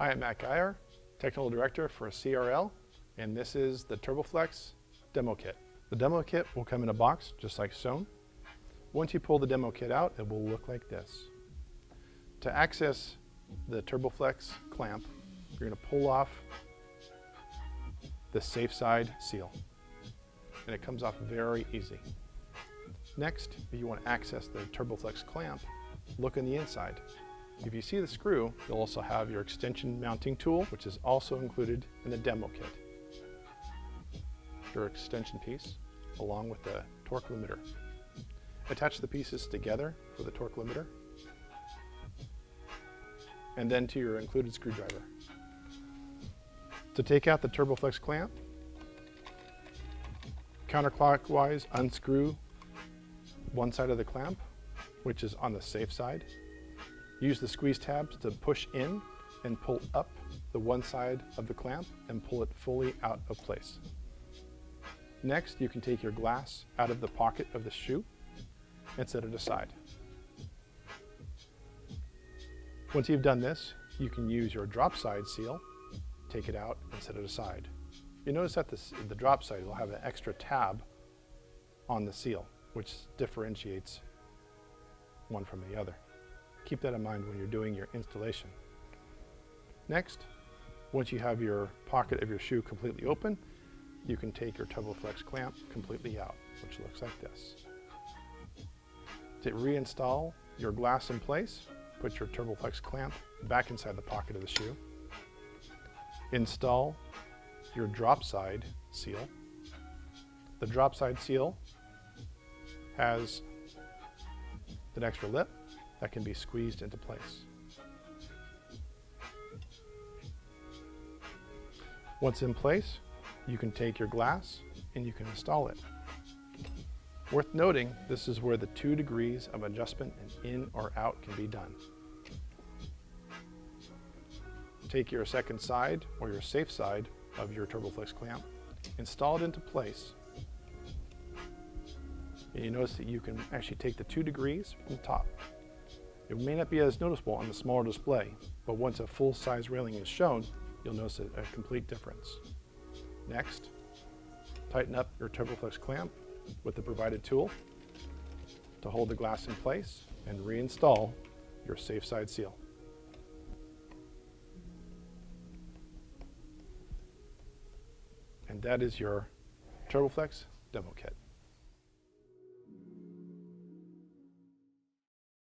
Hi, I'm Matt Geyer, Technical Director for CRL, and this is the TURBOFLEX demo kit. The demo kit will come in a box just like shown. Once you pull the demo kit out, it will look like this. To access the TURBOFLEX clamp, you're going to pull off the safe side seal, and it comes off very easy. Next, if you want to access the TURBOFLEX clamp, look in the inside. If you see the screw, you'll also have your extension mounting tool, which is also included in the demo kit. Your extension piece, along with the torque limiter. Attach the pieces together for the torque limiter, and then to your included screwdriver. To take out the TURBOFLEX clamp, counterclockwise unscrew one side of the clamp, which is on the safe side. Use the squeeze tabs to push in and pull up the one side of the clamp and pull it fully out of place. Next, you can take your glass out of the pocket of the shoe and set it aside. Once you've done this, you can use your drop side seal, take it out and set it aside. You notice that the drop side will have an extra tab on the seal, which differentiates one from the other. Keep that in mind when you're doing your installation. Next, once you have your pocket of your shoe completely open, you can take your TURBOFLEX clamp completely out, which looks like this. To reinstall your glass in place, put your TURBOFLEX clamp back inside the pocket of the shoe. Install your drop side seal. The drop side seal has an extra lip that can be squeezed into place. Once in place, you can take your glass and you can install it. Worth noting, this is where the 2 degrees of adjustment and in or out can be done. Take your second side or your safe side of your TURBOFLEX clamp, install it into place, and you notice that you can actually take the 2 degrees from the top. It may not be as noticeable on the smaller display, but once a full-size railing is shown, you'll notice a complete difference. Next, tighten up your TURBOFLEX clamp with the provided tool to hold the glass in place and reinstall your safe side seal. And that is your TURBOFLEX demo kit.